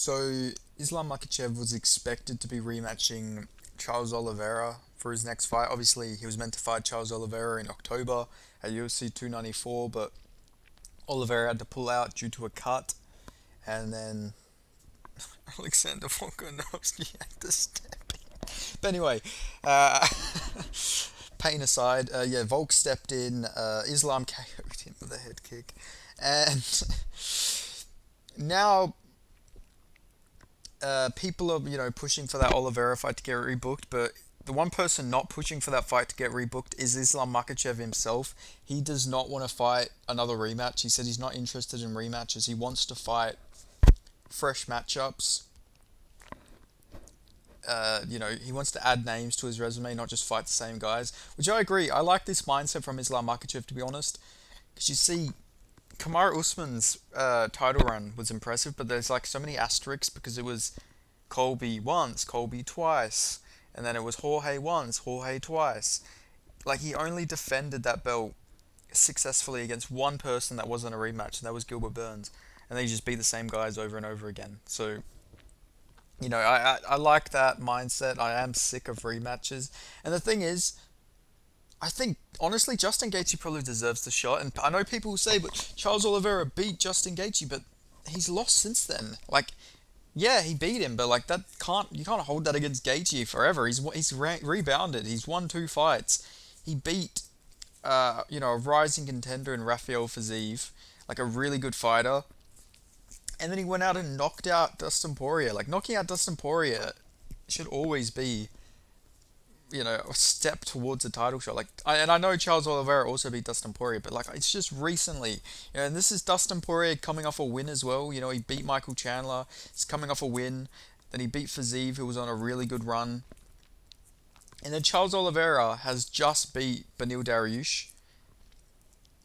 So Islam Makhachev was expected to be rematching Charles Oliveira for his next fight. Obviously, he was meant to fight Charles Oliveira in October at UFC 294, but Oliveira had to pull out due to a cut, and then Alexander Volkanovski had to step in. But anyway, uh, pain aside, yeah, Volk stepped in. Islam KO'd him with a head kick, and now people are, pushing for that Oliveira fight to get rebooked, but the one person not pushing for that fight to get rebooked is Islam Makhachev himself. He does not want to fight another rematch. He said he's not interested in rematches. He wants to fight fresh matchups. He wants to add names to his resume, not just fight the same guys, which I agree. I like this mindset from Islam Makhachev, to be honest, because you see, Kamaru Usman's title run was impressive, but there's like so many asterisks because it was Colby once, Colby twice, and then it was Jorge once, Jorge twice. Like he only defended that belt successfully against one person that wasn't a rematch, and that was Gilbert Burns, and they just beat the same guys over and over again. So I like that mindset. I am sick of rematches, and the thing is, I think honestly, Justin Gaethje probably deserves the shot. And I know people will say, "But Charles Oliveira beat Justin Gaethje, but he's lost since then." Like, yeah, he beat him, but like that can't you can't hold that against Gaethje forever. He's rebounded. He's won two fights. He beat a rising contender in Rafael Fiziev, like a really good fighter, and then he went out and knocked out Dustin Poirier. Like knocking out Dustin Poirier should always be a step towards a title shot. And I know Charles Oliveira also beat Dustin Poirier, but like it's just recently, and this is Dustin Poirier coming off a win as well. He beat Michael Chandler. He's coming off a win. Then he beat Fiziev, who was on a really good run. And then Charles Oliveira has just beat Beneil Dariush.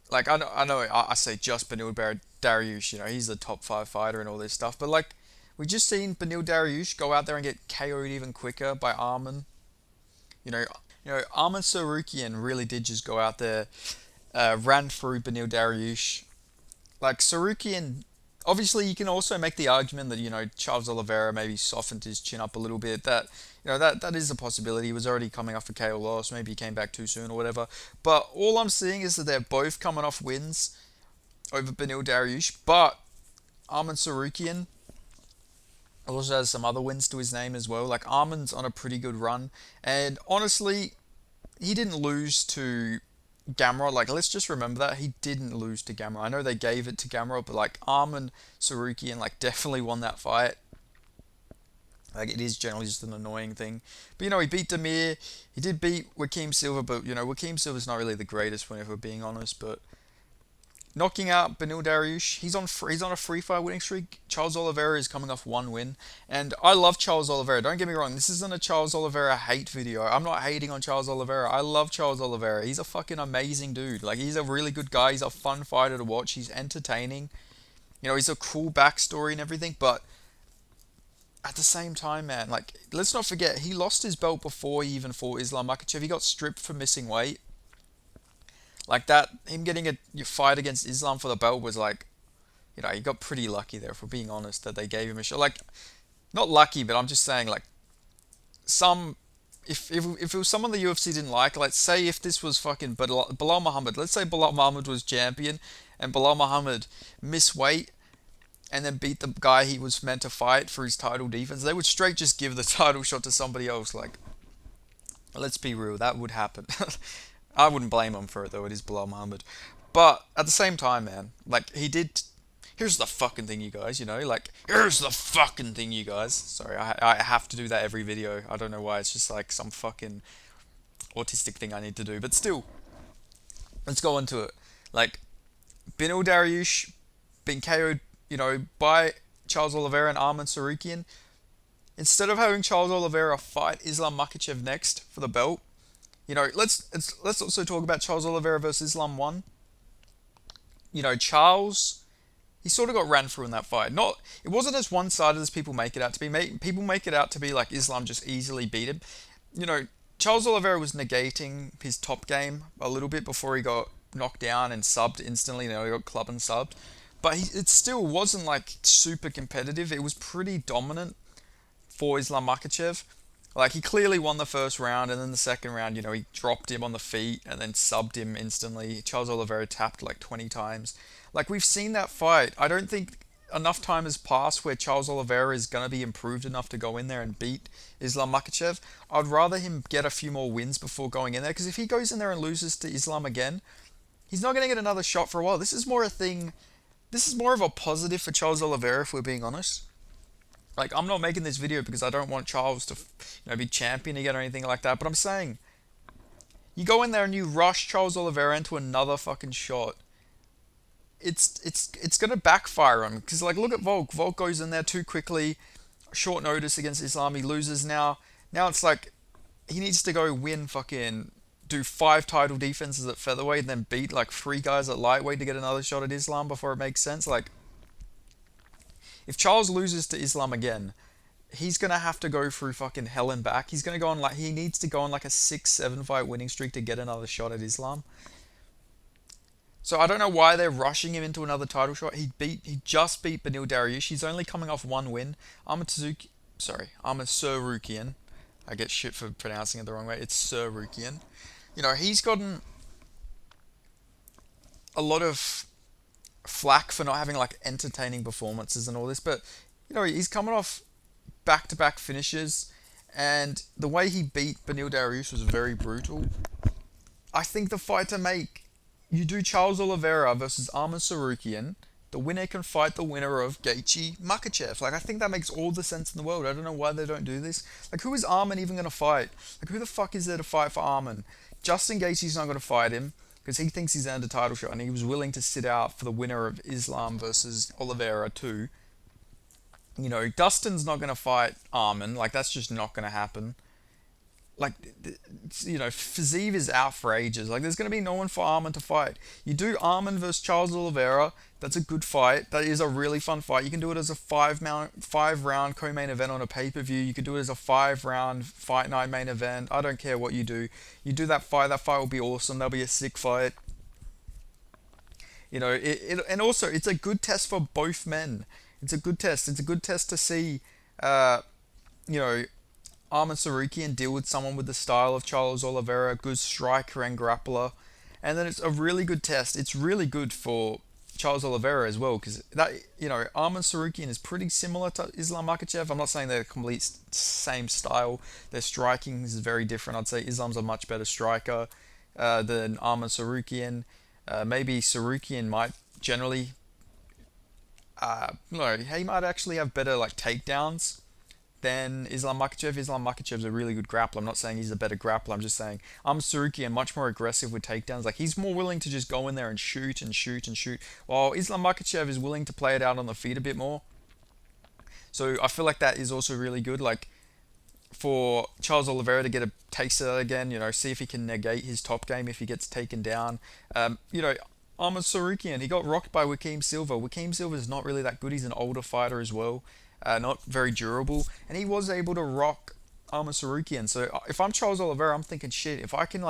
Like I say just Beneil Dariush. He's a top five fighter and all this stuff. But like we just seen Beneil Dariush go out there and get KO'd even quicker by Arman. You know, Arman Sarukian really did just go out there, ran through Beneil Dariush. Like Sarukian, obviously you can also make the argument that Charles Oliveira maybe softened his chin up a little bit. That is a possibility. He was already coming off a KO loss. Maybe he came back too soon or whatever. But all I'm seeing is that they're both coming off wins over Beneil Dariush. But Arman Sarukian also has some other wins to his name as well. Like Arman's on a pretty good run, and honestly, he didn't lose to Gamrot. Like let's just remember that he didn't lose to Gamrot. I know they gave it to Gamrot, but like Arman Sarukian like definitely won that fight. Like it is generally just an annoying thing, but he beat Demir. He did beat Joaquim Silva, but Joaquim Silva's not really the greatest one if we're being honest. But knocking out Beneil Dariush, he's on a free fight winning streak. Charles Oliveira is coming off one win, and I love Charles Oliveira. Don't get me wrong, this isn't a Charles Oliveira hate video. I'm not hating on Charles Oliveira. I love Charles Oliveira. He's a fucking amazing dude. Like he's a really good guy. He's a fun fighter to watch. He's entertaining. He's a cool backstory and everything, but at the same time, man, like let's not forget he lost his belt before he even fought Islam Makhachev. He got stripped for missing weight. Like that, him getting your fight against Islam for the belt was like, he got pretty lucky there, if we're being honest, that they gave him a shot. Like, not lucky, but I'm just saying, like, some, if it was someone the UFC didn't like, let's say if this was fucking Bilal Muhammad, let's say Bilal Muhammad was champion, and Bilal Muhammad missed weight, and then beat the guy he was meant to fight for his title defense, they would straight just give the title shot to somebody else. Like, let's be real, that would happen. I wouldn't blame him for it though. It is Bilal Muhammad, but at the same time, man, like he did. Here's the fucking thing, you guys. Like here's the fucking thing, you guys. Sorry, I have to do that every video. I don't know why. It's just like some fucking autistic thing I need to do. But still, let's go into it. Like Beneil Dariush being KO'd, by Charles Oliveira and Arman Sarukian. Instead of having Charles Oliveira fight Islam Makhachev next for the belt, let's also talk about Charles Oliveira versus Islam 1. Charles, he sort of got ran through in that fight. It wasn't as one-sided as people make it out to be. People make it out to be like Islam just easily beat him. Charles Oliveira was negating his top game a little bit before he got knocked down and subbed instantly. He got clubbed and subbed. but it still wasn't like super competitive. It was pretty dominant for Islam Makhachev. Like he clearly won the first round, and then the second round, he dropped him on the feet and then subbed him instantly. Charles Oliveira tapped like 20 times. Like we've seen that fight. I don't think enough time has passed where Charles Oliveira is gonna be improved enough to go in there and beat Islam Makhachev. I'd rather him get a few more wins before going in there, because if he goes in there and loses to Islam again, he's not gonna get another shot for a while. This is more a thing. This is more of a positive for Charles Oliveira, if we're being honest. Like, I'm not making this video because I don't want Charles to, be champion again or anything like that. But I'm saying, you go in there and you rush Charles Oliveira into another fucking shot. It's gonna backfire on him, because like look at Volk. Volk goes in there too quickly, short notice against Islam. He loses now. Now it's like he needs to go win fucking do 5 title defenses at featherweight and then beat like 3 guys at lightweight to get another shot at Islam before it makes sense. Like if Charles loses to Islam again, he's gonna have to go through fucking hell and back. He's gonna go on like he needs to go on like a 6, 7 fight winning streak to get another shot at Islam. So I don't know why they're rushing him into another title shot. He just beat Beneil Dariush. He's only coming off one win. Ahmed Sarukian. I get shit for pronouncing it the wrong way. It's Sarukian. He's gotten a lot of flack for not having like entertaining performances and all this, but he's coming off back-to-back finishes, and the way he beat Beneil Dariush was very brutal. I think the fight to make, you do Charles Oliveira versus Arman Sarukian. The winner can fight the winner of Gaethje Makhachev. Like, I think that makes all the sense in the world. I don't know why they don't do this. Like, who is Arman even going to fight? Like, who the fuck is there to fight for Arman? Justin Gaethje's not going to fight him because he thinks he's earned a title shot, and he was willing to sit out for the winner of Islam versus Oliveira too. Dustin's not going to fight Arman. Like, that's just not going to happen. Like, Fiziev is out for ages. Like, there's going to be no one for Arman to fight. You do Arman versus Charles Oliveira. That's a good fight. That is a really fun fight. You can do it as a 5 round co-main event on a pay-per-view. You could do it as a 5 round fight night main event. I don't care what you do. You do that fight. That fight will be awesome. That'll be a sick fight. And also it's a good test for both men. It's a good test. It's a good test to see, you know, Arman Sarukian deal with someone with the style of Charles Oliveira, good striker and grappler. And then it's a really good test. It's really good for Charles Oliveira as well, because Arman Sarukian is pretty similar to Islam Makhachev. I'm not saying they're complete same style. Their striking is very different. I'd say Islam's a much better striker than Arman Sarukian. Maybe Sarukian might generally, no, he might actually have better like takedowns than Islam Makhachev. Islam Makhachev's a really good grappler. I'm not saying he's a better grappler. I'm just saying Sarukian much more aggressive with takedowns. Like, he's more willing to just go in there and shoot and shoot and shoot, while Islam Makhachev is willing to play it out on the feet a bit more. So I feel like that is also really good. Like, for Charles Oliveira to get a taste of that again, see if he can negate his top game if he gets taken down. Arman Sarukian, he got rocked by Joaquim Silva. Joaquim Silva is not really that good. He's an older fighter as well. Not very durable, and he was able to rock Arman Sarukian. So if I'm Charles Oliveira, I'm thinking, shit, if I can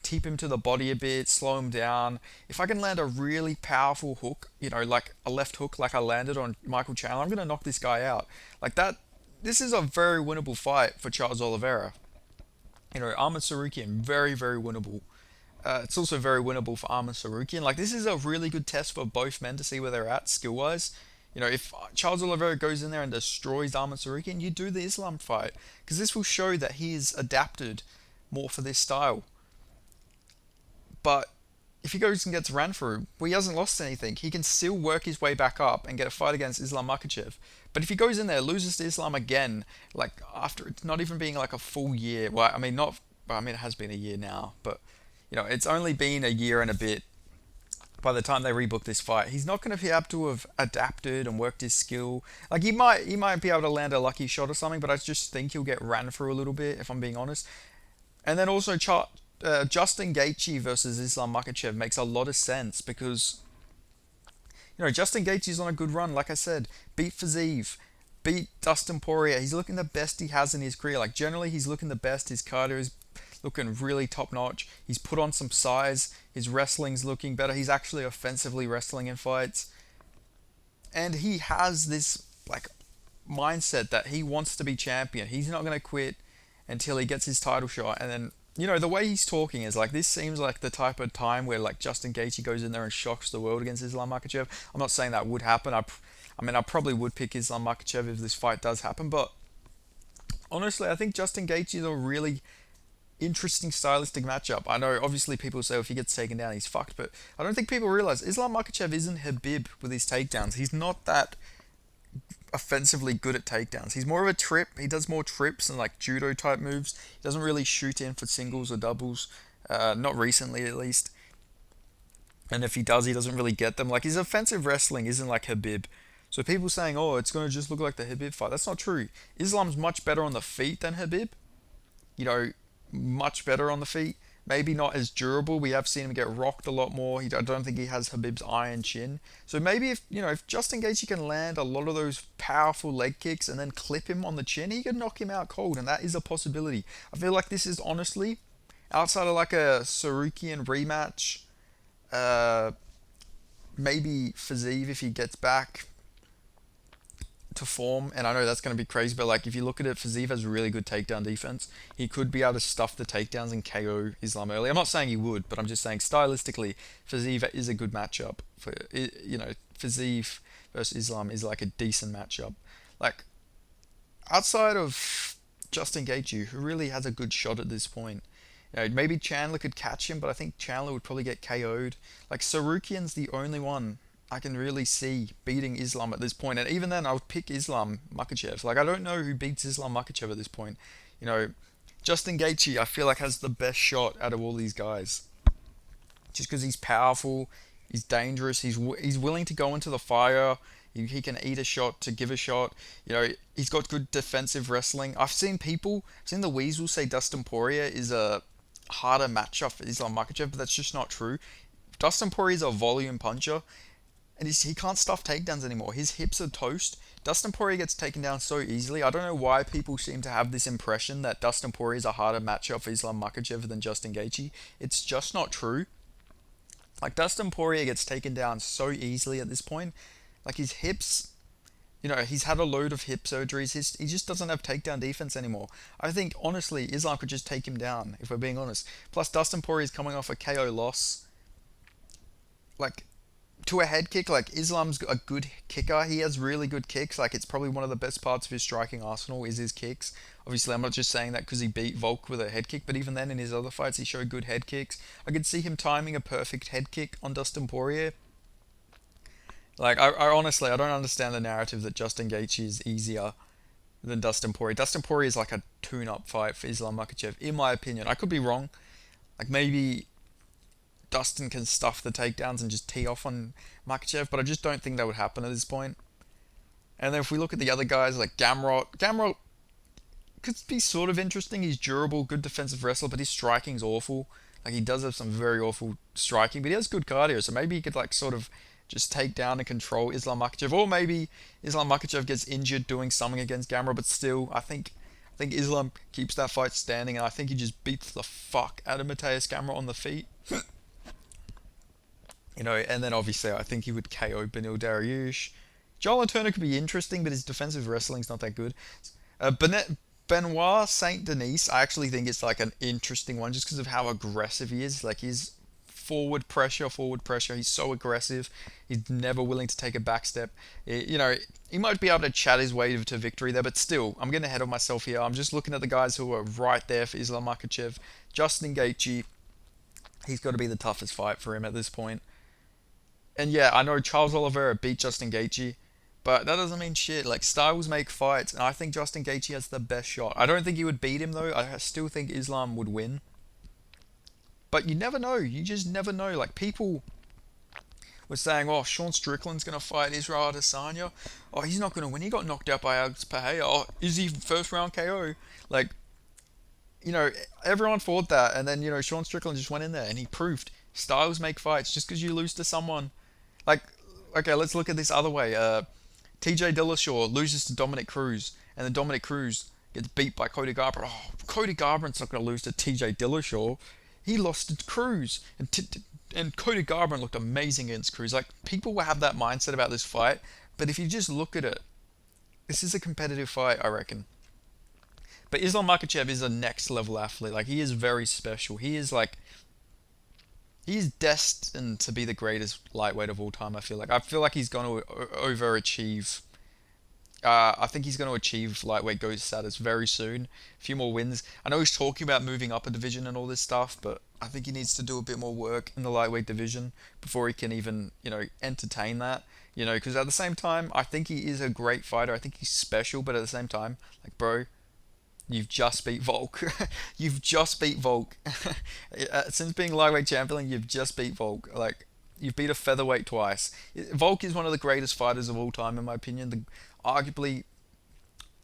keep him to the body a bit, slow him down, if I can land a really powerful hook, like a left hook like I landed on Michael Chandler, I'm going to knock this guy out. Like that, this is a very winnable fight for Charles Oliveira. Arman Sarukian, very, very winnable. It's also very winnable for Arman Sarukian. Like, this is a really good test for both men to see where they're at skill-wise. If Charles Oliveira goes in there and destroys Arman Sarukian, you do the Islam fight, because this will show that he is adapted more for this style. But if he goes and gets ran through, well, he hasn't lost anything. He can still work his way back up and get a fight against Islam Makhachev. But if he goes in there, loses to Islam again, like after it's not even being like a full year. Well, it has been a year now, but it's only been a year and a bit. By the time they rebook this fight, he's not going to be able to have adapted and worked his skill. Like, he might be able to land a lucky shot or something, but I just think he'll get ran through a little bit, if I'm being honest. And then also Justin Gaethje versus Islam Makhachev makes a lot of sense, because Justin Gaethje's on a good run. Like I said, beat Fiziev, beat Dustin Poirier. He's looking the best he has in his career. Like, generally, he's looking the best. His cardio is looking really top notch. He's put on some size. His wrestling's looking better. He's actually offensively wrestling in fights, and he has this like mindset that he wants to be champion. He's not going to quit until he gets his title shot. And then, the way he's talking is like, this seems like the type of time where like Justin Gaethje goes in there and shocks the world against Islam Makhachev. I'm not saying that would happen. I mean, I probably would pick Islam Makhachev if this fight does happen, but honestly, I think Justin Gaethje is a really interesting stylistic matchup. I know obviously people say if he gets taken down, he's fucked, but I don't think people realize Islam Makhachev isn't Habib with his takedowns. He's not that offensively good at takedowns. He's more of a trip. He does more trips and like judo type moves. He doesn't really shoot in for singles or doubles. Not recently, at least. And if he does, he doesn't really get them. Like his offensive wrestling isn't like Habib. So people saying, "Oh, it's gonna just look like the Habib fight." That's not true. Islam's much better on the feet than Habib. You know, much better on the feet. Maybe not as durable. We have seen him get rocked a lot more. I don't think he has Habib's iron chin. So maybe if Justin Gaethje can land a lot of those powerful leg kicks and then clip him on the chin, he could knock him out cold, and that is a possibility. I feel like this is honestly outside of like a Sarukian rematch. Uh, Maybe Fiziev if he gets back to form, and I know that's going to be crazy, but like if you look at it, Fiziev has really good takedown defense. He could be able to stuff the takedowns and KO Islam early. I'm not saying he would, but I'm just saying stylistically, Fiziev is a good matchup for Fiziev versus Islam is like a decent matchup. Like outside of Justin Gaethje, who really has a good shot at this point. Maybe Chandler could catch him, but I think Chandler would probably get KO'd. Like Sarukian's the only one I can really see beating Islam at this point, and even then, I would pick Islam Makhachev. Like I don't know who beats Islam Makhachev at this point. You know, Justin Gaethje I feel like has the best shot out of all these guys, just because he's powerful, he's dangerous, he's willing to go into the fire. He can eat a shot to give a shot. He's got good defensive wrestling. I've seen the Weasel say Dustin Poirier is a harder matchup for Islam Makhachev, but that's just not true. Dustin Poirier is a volume puncher, and he can't stuff takedowns anymore. His hips are toast. Dustin Poirier gets taken down so easily. I don't know why people seem to have this impression that Dustin Poirier is a harder matchup for Islam Makhachev than Justin Gaethje. It's just not true. Like Dustin Poirier gets taken down so easily at this point. Like his hips, he's had a load of hip surgeries. He just doesn't have takedown defense anymore. I think honestly, Islam could just take him down if we're being honest. Plus, Dustin Poirier is coming off a KO loss. Like to a head kick, like Islam's a good kicker. He has really good kicks. Like it's probably one of the best parts of his striking arsenal is his kicks. Obviously, I'm not just saying that because he beat Volk with a head kick, but even then in his other fights, he showed good head kicks. I could see him timing a perfect head kick on Dustin Poirier. Like I honestly, I don't understand the narrative that Justin Gaethje is easier than Dustin Poirier. Dustin Poirier is like a tune-up fight for Islam Makhachev, in my opinion. I could be wrong. Like maybe Dustin can stuff the takedowns and just tee off on Makhachev, but I just don't think that would happen at this point. And then if we look at the other guys like Gamrot could be sort of interesting. He's durable, good defensive wrestler, but his striking's awful. Like he does have some very awful striking, but he has good cardio, so maybe he could like sort of just take down and control Islam Makhachev, or maybe Islam Makhachev gets injured doing something against Gamrot, but still, I think Islam keeps that fight standing, and I think he just beats the fuck out of Mateus Gamrot on the feet. And then obviously I think he would KO Benil Dariush. Joel Turner could be interesting, but his defensive wrestling's not that good. Benoit Saint Denis, I actually think it's like an interesting one just because of how aggressive he is. Like his forward pressure. He's so aggressive. He's never willing to take a back step. He might be able to chat his way to victory there, but still, I'm getting ahead of myself here. I'm just looking at the guys who are right there for Islam Makhachev. Justin Gaethje, he's got to be the toughest fight for him at this point. And yeah, I know Charles Oliveira beat Justin Gaethje, but that doesn't mean shit. Like, styles make fights, and I think Justin Gaethje has the best shot. I don't think he would beat him, though. I still think Islam would win. But you never know. You just never know. Like, people were saying, oh, Sean Strickland's going to fight Israel Adesanya. Oh, he's not going to win. He got knocked out by Alex Pereira. Oh, is he first round KO? Like, everyone thought that. And then, Sean Strickland just went in there and he proved styles make fights. Just because you lose to someone. Like, okay, let's look at this other way. TJ Dillashaw loses to Dominic Cruz. And then Dominic Cruz gets beat by Cody Garbrandt. Oh, Cody Garbrandt's not going to lose to TJ Dillashaw. He lost to Cruz, and Cody Garbrandt looked amazing against Cruz. Like, people will have that mindset about this fight, but if you just look at it, this is a competitive fight, I reckon. But Islam Makhachev is a next level athlete. Like, he is very special. He is like, he's destined to be the greatest lightweight of all time. I feel like he's going to overachieve. I think he's going to achieve lightweight GOAT status very soon. A few more wins. I know he's talking about moving up a division and all this stuff, but I think he needs to do a bit more work in the lightweight division before he can even, entertain that. Because at the same time, I think he is a great fighter. I think he's special, but at the same time, like, bro, you've just beat Volk. You've just beat Volk. Since being lightweight champion, you've just beat Volk. Like, you've beat a featherweight twice. Volk is one of the greatest fighters of all time, in my opinion. Arguably,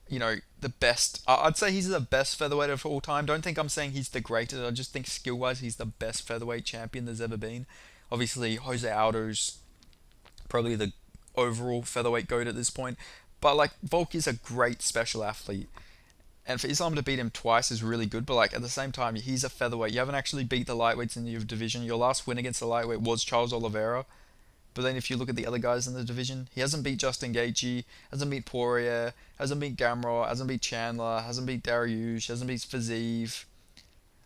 the best. I'd say he's the best featherweight of all time. Don't think I'm saying he's the greatest. I just think skill-wise, he's the best featherweight champion there's ever been. Obviously, Jose Aldo's probably the overall featherweight GOAT at this point. But, like, Volk is a great special athlete. And for Islam to beat him twice is really good, but, like, at the same time, he's a featherweight. You haven't actually beat the lightweights in your division. Your last win against the lightweight was Charles Oliveira. But then if you look at the other guys in the division, he hasn't beat Justin Gaethje, hasn't beat Poirier, hasn't beat Gamrot, hasn't beat Chandler, hasn't beat Dariush, hasn't beat Fiziev.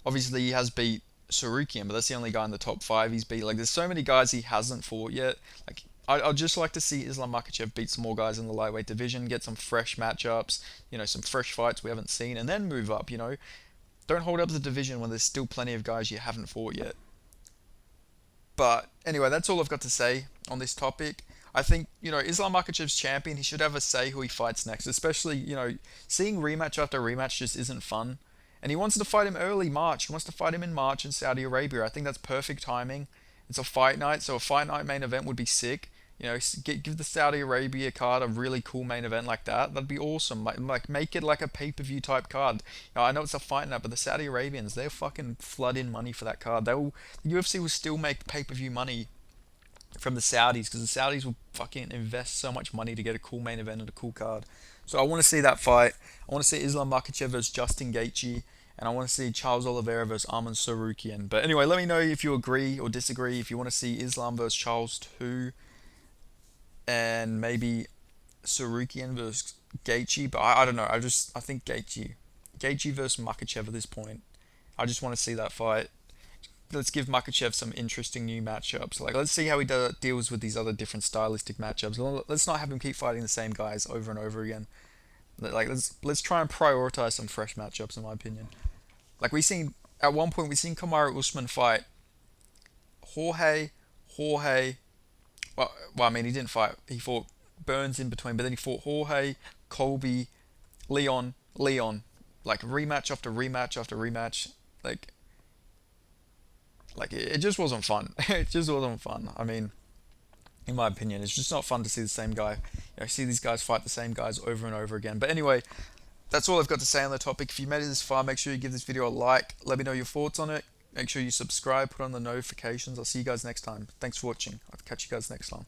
Obviously, he has beat Sarukian, but that's the only guy in the top five he's beat. Like, there's so many guys he hasn't fought yet. Like, I'd just like to see Islam Makhachev beat some more guys in the lightweight division, get some fresh matchups, some fresh fights we haven't seen, and then move up. Don't hold up the division when there's still plenty of guys you haven't fought yet. But anyway, that's all I've got to say on this topic. I think, Islam Makhachev's champion. He should have a say who he fights next, especially, seeing rematch after rematch just isn't fun. And he wants to fight him early March. He wants to fight him in March in Saudi Arabia. I think that's perfect timing. It's a fight night, so a fight night main event would be sick. Give the Saudi Arabia card a really cool main event like that. That'd be awesome. Like make it like a pay-per-view type card. I know it's a fight night, but the Saudi Arabians, they'll fucking flood in money for that card. The UFC will still make pay-per-view money from the Saudis because the Saudis will fucking invest so much money to get a cool main event and a cool card. So I want to see that fight. I want to see Islam Makhachev versus Justin Gaethje, and I want to see Charles Oliveira versus Arman Tsarukyan. But anyway, let me know if you agree or disagree. If you want to see Islam versus Charles too, and maybe Tsarukyan versus Gaethje. But I don't know. I think Gaethje versus Makhachev at this point. I just want to see that fight. Let's give Makhachev some interesting new matchups. Like, let's see how he deals with these other different stylistic matchups. Let's not have him keep fighting the same guys over and over again. Like, let's try and prioritize some fresh matchups, in my opinion. Like, at one point we seen Kamaru Usman fight Jorge. Well, I mean, he didn't fight. He fought Burns in between, but then he fought Jorge, Colby, Leon. Like, rematch after rematch after rematch. Like, it just wasn't fun. It just wasn't fun. I mean, in my opinion, it's just not fun to see the same guy. See these guys fight the same guys over and over again. But anyway, that's all I've got to say on the topic. If you made it this far, make sure you give this video a like. Let me know your thoughts on it. Make sure you subscribe, put on the notifications. I'll see you guys next time. Thanks for watching. I'll catch you guys next time.